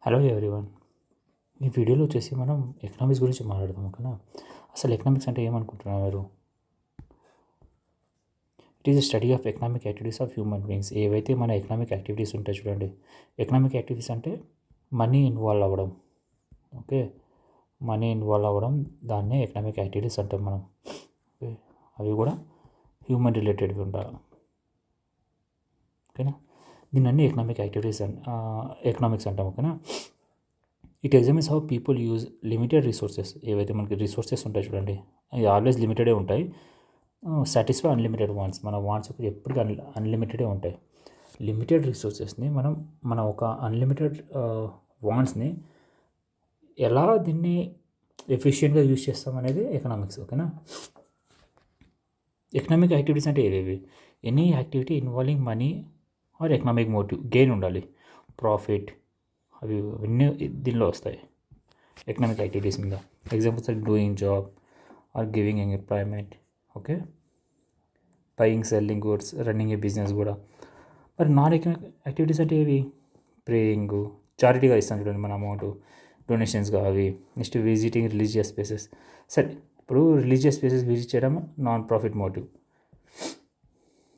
Hello everyone. ఈ వీడియోలో వచ్చేసి మనం ఎకనామిక్స్ గురించి మాట్లాడదాం. ఓకేనా? అసలు ఎకనామిక్స్ అంటే ఏమనుకుంటున్నారు మీరు? It is the study of economic activities of human beings. ఏవైతే మన ఎకనామిక్ యాక్టివిటీస్ ఉంటాయి చూడండి. ఎకనామిక్ యాక్టివిటీస్ అంటే మనీ ఇన్వాల్వ్ అవ్వడం. ఓకే, మనీ ఇన్వాల్వ్ అవ్వడం, దాన్నే ఎకనామిక్ యాక్టివిటీస్ అంటాం మనం. ఓకే, అవి కూడా హ్యూమన్ రిలేటెడ్వి ఉండాలి. ఓకేనా? దీన్ని అన్ని ఎకనామిక్ యాక్టివిటీస్ ఎకనామిక్స్ అంటాం. ఓకేనా? It examines how people use limited resources. ఏవైతే మనకి రిసోర్సెస్ ఉంటాయి చూడండి, అవి ఆల్వేస్ లిమిటెడే ఉంటాయి. Satisfy unlimited wants. మన వాంట్స్ ఎప్పటికీ అన్లిమిటెడే ఉంటాయి. లిమిటెడ్ రిసోర్సెస్ని మన ఒక అన్లిమిటెడ్ వాంట్స్ని ఎలా దీన్ని ఎఫిషియెంట్గా యూజ్ చేస్తాం అనేది ఎకనామిక్స్. ఓకేనా? ఎకనామిక్ యాక్టివిటీస్ అంటే ఏవేవి? Any activity involving money or economic motive, gain ఉండాలి, ప్రాఫిట్, అవి అవన్నీ దీనిలో వస్తాయి ఎకనామిక్ యాక్టివిటీస్ మీద. Examples like doing job or giving employment. Okay, buying, selling goods, running a business కూడా. మరి నాన్ ఎకనామిక్ యాక్టివిటీస్ అంటే ఏవి? ప్రేయింగ్, చారిటీగా ఇస్తాం చూడండి మన అమౌంట్, డొనేషన్స్గా అవి. Next visiting religious places. సరే, ఇప్పుడు రిలీజియస్ ప్లేసెస్ విజిట్ చేయడం నాన్ ప్రాఫిట్ మోటివ్.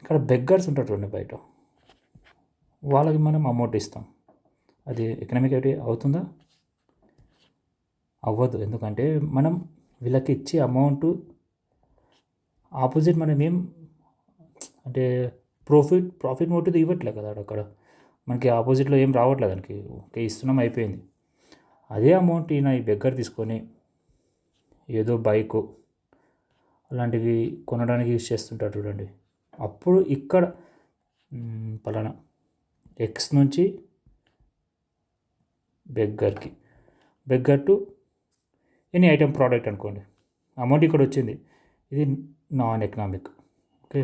ఇక్కడ బెగ్గర్స్ ఉంటారు చూడండి బయట, వాళ్ళకి మనం అమౌంట్ ఇస్తాం, అది ఎకనామిక్ యాక్టివిటీ అవుతుందా? అవ్వదు. ఎందుకంటే మనం వీళ్ళకి ఇచ్చే అమౌంట్ ఆపోజిట్ మనం ఏం అంటే ప్రాఫిట్ మోటివ్ ఇవ్వట్లే కదా అక్కడ మనకి ఆపోజిట్లో ఏం రావట్లేదు దానికి. ఓకే, ఇస్తున్నాం, అయిపోయింది. అదే అమౌంట్ ఈయన ఈ బెగ్గర్ తీసుకొని ఏదో బైక్ అలాంటివి కొనడానికి యూజ్ చేస్తుంటారు చూడండి. అప్పుడు ఇక్కడ పలానా ఎక్స్ నుంచి beggar to any item product అనుకోండి, అమౌంట్ ఇక్కడ వచ్చింది, ఇది నాన్ ఎకనామిక్. ఓకే,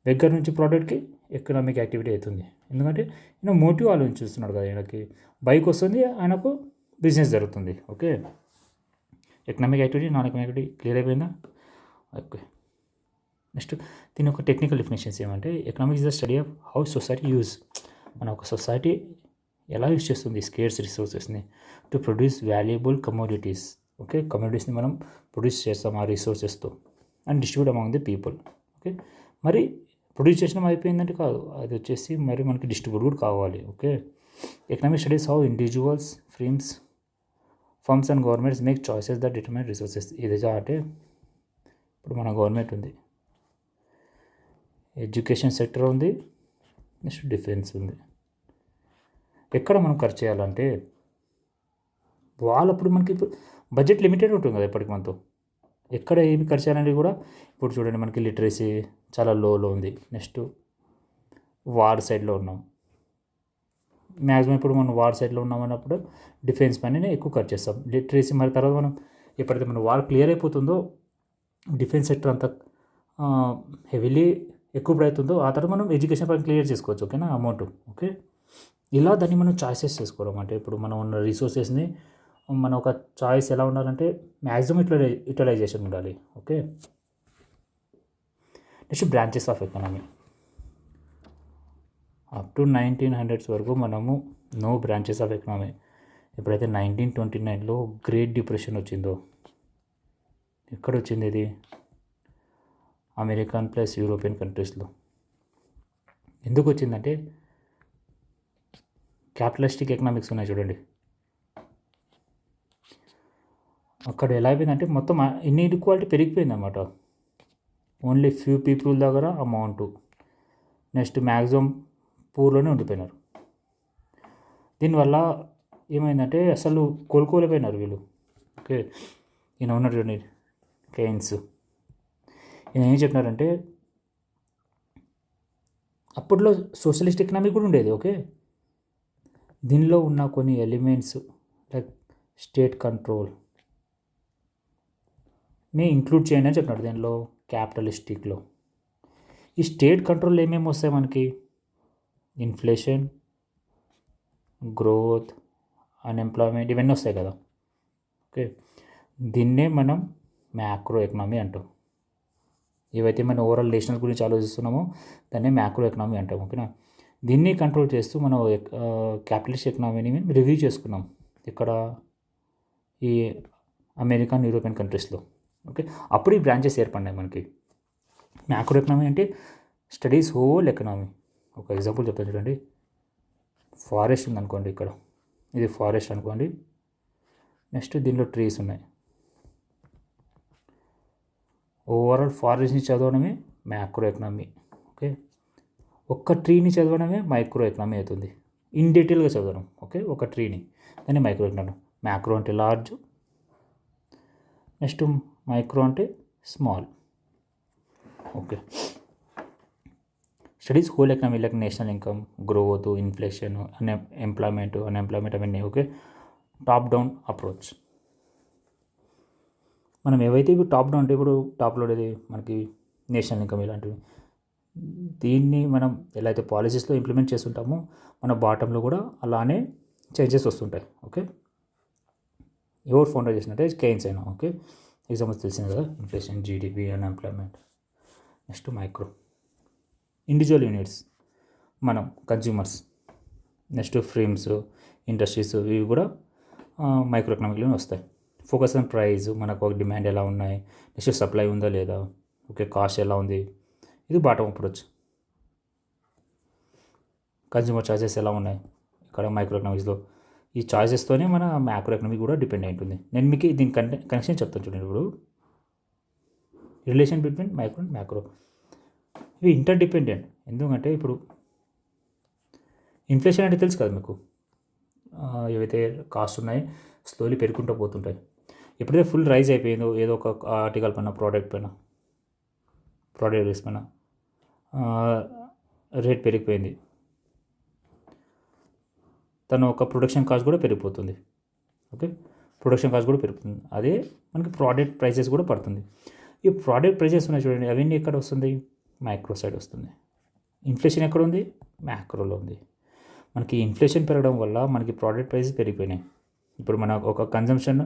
బెగ్గర్ నుంచి ప్రోడక్ట్కి ఎకనామిక్ యాక్టివిటీ అవుతుంది. ఎందుకంటే ఈయన మోటివ్ ఆలోచిస్తున్నాడు కదా, ఆయనకి బైక్ వస్తుంది, ఆయనకు బిజినెస్ జరుగుతుంది. Okay, economic activity, non economic activity clear అయిపోయిందా? ఓకే, నెక్స్ట్ దీని యొక్క టెక్నికల్ డెఫినేషన్స్ ఏమంటే, economics is the study of how society use. మన ఒక సొసైటీ ఎలా యూజ్ చేస్తుంది స్కేర్స్ రిసోర్సెస్ని to produce valuable commodities. Okay, కమోడిటీస్ని మనం ప్రొడ్యూస్ చేస్తాం ఆ రిసోర్సెస్తో and distribute among the people. Okay, మరి ప్రొడ్యూస్ చేసిన అయిపోయిందంటే కాదు, అది వచ్చేసి మరి మనకి డిస్ట్రిబ్యూట్ కూడా కావాలి. Okay, economic studies how individuals, firms and governments make choices that determine resources. ఇది అంటే ఇప్పుడు మన గవర్నమెంట్ ఉంది, ఎడ్యుకేషన్ సెక్టర్ ఉంది, నెక్స్ట్ డిఫెన్స్ ఉంది. ఎక్కడ మనం ఖర్చు చేయాలంటే వాళ్ళప్పుడు మనకి బడ్జెట్ లిమిటెడ్ ఉంటుంది కదా ఎప్పటికి మనతో. ఎక్కడ ఏమి ఖర్చు చేయాలనేది కూడా ఇప్పుడు చూడండి, మనకి లిటరసీ చాలా లోలో ఉంది. నెక్స్ట్ వార్ సైడ్లో ఉన్నాం, మ్యాక్సిమం ఇప్పుడు మనం వార్ సైడ్లో ఉన్నాం అన్నప్పుడు డిఫెన్స్ పైన ఎక్కువ ఖర్చు చేస్తాం. లిటరసీ మరి తర్వాత మనం ఎప్పుడైతే మన వార్ క్లియర్ అయిపోతుందో డిఫెన్స్ సెక్టర్ అంతా హెవీలీ ఎక్కువ అవుతుందో ఆ తర్వాత మనం ఎడ్యుకేషన్ పైన క్లియర్ చేసుకోవచ్చు. ఓకేనా, అమౌంట్. ఓకే, ఇలా దాన్ని మనం చాయిసెస్ చేసుకోవడం. అంటే ఇప్పుడు మనం ఉన్న రిసోర్సెస్ని మన ఒక చాయిస్ ఎలా ఉండాలంటే మ్యాక్సిమం యూటిలైజేషన్ ఉండాలి. Okay, next branches of economy. Up to 1900s వరకు మనము నో బ్రాంచెస్ ఆఫ్ ఎకనామీ. ఎప్పుడైతే 1929లో గ్రేట్ డిప్రెషన్ వచ్చిందో, ఎక్కడ వచ్చింది ఇది? అమెరికన్ ప్లస్ యూరోపియన్ కంట్రీస్లో. ఎందుకు వచ్చిందంటే క్యాపిటలిస్టిక్ ఎకనామిక్స్ ఉన్నాయి చూడండి, అక్కడ ఎలా అయిపోయిందంటే మొత్తం ఇన్ఈక్వాలిటీ పెరిగిపోయింది అన్నమాట. ఓన్లీ ఫ్యూ పీపుల్ దగ్గర అమౌంట్, నెక్స్ట్ మ్యాక్సిమం పూర్లోనే ఉండిపోయినారు. దీనివల్ల ఏమైందంటే అసలు కోలుకోలేకపోయినారు వీళ్ళు. ఓకే, ఈయన ఉన్నాడు చూడండి కెయిన్స్, ఈయన ఏం చెప్పినారంటే అప్పట్లో సోషలిస్ట్ ఎకనామీ కూడా ఉండేది. ఓకే, దీనిలో ఉన్న కొన్ని ఎలిమెంట్స్ లైక్ స్టేట్ కంట్రోల్ని ఇంక్లూడ్ చేయండి అని చెప్పినాడు దీనిలో క్యాపిటలిస్టిక్లో. ఈ స్టేట్ కంట్రోల్ ఏమేమి వస్తాయి మనకి? ఇన్ఫ్లేషన్, గ్రోత్, అన్ఎంప్లాయ్మెంట్, ఇవన్నీ వస్తాయి కదా. ఓకే, దీన్నే మనం మ్యాక్రో ఎకనామీ అంటాం. ఏవైతే మనం ఓవరాల్ నేషనల్ గురించి ఆలోచిస్తున్నామో దాన్నే మ్యాక్రో ఎకనామీ అంటాం. ఓకేనా, దీన్ని కంట్రోల్ చేస్తూ మనం క్యాపిటలిస్ట్ ఎకనామీని రివ్యూ చేసుకున్నాం ఇక్కడ ఈ అమెరికన్ యూరోపియన్ కంట్రీస్లో. ఓకే, అప్పుడు ఈ బ్రాంచెస్ ఏర్పడినాయి మనకి. మ్యాక్రో ఎకనామీ అంటే స్టడీస్ హోల్ ఎకనామీ. ఒక ఎగ్జాంపుల్ చెప్తాను చూడండి. ఫారెస్ట్ ఉందనుకోండి, ఇక్కడ ఇది ఫారెస్ట్ అనుకోండి. నెక్స్ట్ దీనిలో ట్రీస్ ఉన్నాయి. ఓవరాల్ ఫారెస్ట్ని చదవడమే మ్యాక్రో ఎకనామీ. ఓకే, ఒక్క ట్రీని చదవడమే మైక్రో ఎకనామీ అవుతుంది. ఇన్ డీటెయిల్గా చదవడం. ఓకే, ఒక ట్రీని, దాన్ని మైక్రో ఎకనామీ. మ్యాక్రో అంటే లార్జ్, నెక్స్ట్ మైక్రో అంటే small. Okay, studies whole economy like national income, growth, inflation, unemployment అవన్నీ. Okay, top down approach. మనం ఏవైతే ఇప్పుడు టాప్ డౌన్ అంటే ఇప్పుడు టాప్లో ఉండేది మనకి నేషనల్ ఇన్కమ్ ఇలాంటివి, దీన్ని మనం ఎలా అయితే పాలసీస్లో ఇంప్లిమెంట్ చేస్తుంటామో మన బాటంలో కూడా అలానే చేంజెస్ వస్తుంటాయి. ఓకే, ఎవరు ఫౌండర్ చేసినట్టే కెయిన్స్ అయినా. ఓకే, ఎగ్జాంపుల్స్ తెలిసింది కదా, inflation, GDP, unemployment. Next micro, individual units, మనం కన్జ్యూమర్స్. నెక్స్ట్ ఫ్రేమ్స్, ఇండస్ట్రీస్, ఇవి కూడా మైక్రో ఎకనామిక్లోనే వస్తాయి. ఫోకస్ ఆన్ ప్రైస్, మనకు ఒక డిమాండ్ ఎలా ఉన్నాయి, నెక్స్ట్ సప్లై ఉందా లేదా, ఓకే, కాస్ట్ ఎలా ఉంది, ఇది బాటమ్ అప్రోచ్. కన్జ్యూమర్ చాయిసెస్ ఎలా ఉన్నాయి ఇక్కడ మైక్రో ఎకనామిక్స్లో, ఈ చాయిసెస్తోనే మన మ్యాక్రో ఎకనామిక్ కూడా డిపెండ్ అయి ఉంటుంది. నేను మీకు దీని కనెక్షన్ చెప్తాను చూడండి. ఇప్పుడు relation between micro and macro, ఇవి ఇంటర్ డిపెండెంట్. ఎందుకంటే ఇప్పుడు ఇన్ఫ్లేషన్ అంటే తెలుసు కదా మీకు, ఏవైతే కాస్ట్ ఉన్నాయో స్లోలీ పెరుగుకుంటూ పోతుంటాయి. ఎప్పుడైతే ఫుల్ రైజ్ అయిపోయిందో ఏదో ఒక ఆర్టికల్ పైన, ప్రోడక్ట్ రేస్ పైన రేట్ పెరిగిపోయింది, తను ఒక ప్రొడక్షన్ కాస్ట్ కూడా పెరిగిపోతుంది. ఓకే, ప్రొడక్షన్ కాస్ట్ కూడా పెరుగుతుంది. అదే మనకి ప్రోడక్ట్ ప్రైసెస్ కూడా పడుతుంది. ఈ ప్రోడక్ట్ ప్రైసెస్ ఉన్నాయి చూడండి, అవన్నీ ఎక్కడ వస్తుంది, మైక్రో సైడ్ వస్తుంది. ఇన్ఫ్లేషన్ ఎక్కడ ఉంది, మ్యాక్రోలో ఉంది. మనకి ఇన్ఫ్లేషన్ పెరగడం వల్ల మనకి ప్రోడక్ట్ ప్రైసెస్ పెరిగిపోయినాయి. ఇప్పుడు మన ఒక కన్జంప్షన్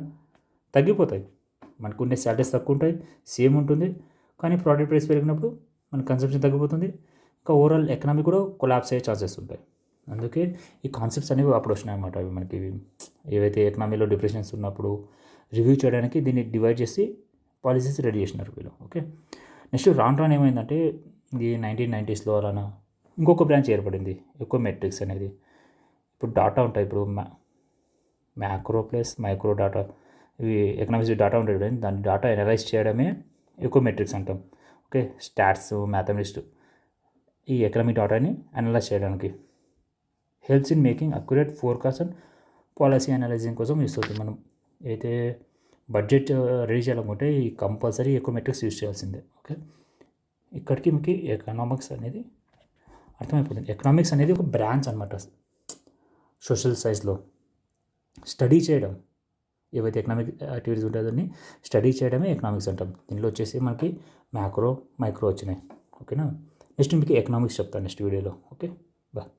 తగ్గిపోతాయి, మనకు ఉండే శాలరీస్ తక్కువ ఉంటాయి, సేమ్ ఉంటుంది. కానీ ప్రోడక్ట్ ప్రైస్ పెరిగినప్పుడు మన కన్సంప్షన్ తగ్గిపోతుంది, ఇంకా ఓవరాల్ ఎకనామీ కూడా కొలాప్స్ అయ్యే ఛాన్సెస్ ఉంటాయి. అందుకే ఈ కాన్సెప్ట్స్ అనేవి అప్పుడు వచ్చినాయి అన్నమాట. అవి మనకి ఏవైతే ఎకనామీలో డిప్రెషన్స్ ఉన్నప్పుడు రివ్యూ చేయడానికి దీన్ని డివైడ్ చేసి పాలసీస్ రెడీ చేసినారు వీళ్ళు. ఓకే, నెక్స్ట్ రాను ఏమైందంటే ఇది 1990స్లో అలానా ఇంకొక బ్రాంచ్ ఏర్పడింది, ఎకోమెట్రిక్స్ అనేది. ఇప్పుడు డాటా ఉంటాయి, ఇప్పుడు మ్యాక్రో ప్లస్ మైక్రో డాటా, ఇవి ఎకనామిక్స్ డాటా ఉంటుంది కదా, దాని డాటా ఎనలైజ్ చేయడమే ఎకోమెట్రిక్స్ అంటాం. ఓకే, స్టాట్స్, మ్యాథమెటిక్స్ ఈ ఎకనామిక్ డాటాని అనలైజ్ చేయడానికి helps in making accurate forecast and policy analysing కోసం యూస్ అవుతుంది. మనం అయితే బడ్జెట్ రెడీ చేయాలనుకుంటే ఈ కంపల్సరీ ఎకోమెట్రిక్స్ యూస్ చేయాల్సిందే. ఓకే, ఇక్కడికి మీకు ఎకనామిక్స్ అనేది అర్థమైపోతుంది. ఎకనామిక్స్ అనేది ఒక బ్రాంచ్ అనమాట సోషల్ సైన్స్లో. స్టడీ చేయడం, ఏవైతే ఎకనామిక్ యాక్టివిటీస్ ఉంటుందని స్టడీ చేయడమే ఎకనామిక్స్ అంటాం. దీనిలో వచ్చేసి మనకి మ్యాక్రో, మైక్రో వచ్చినాయి. ఓకేనా, నెక్స్ట్ మీకు ఎకనామిక్స్ చెప్తాను నెక్స్ట్ వీడియోలో. Okay, bye.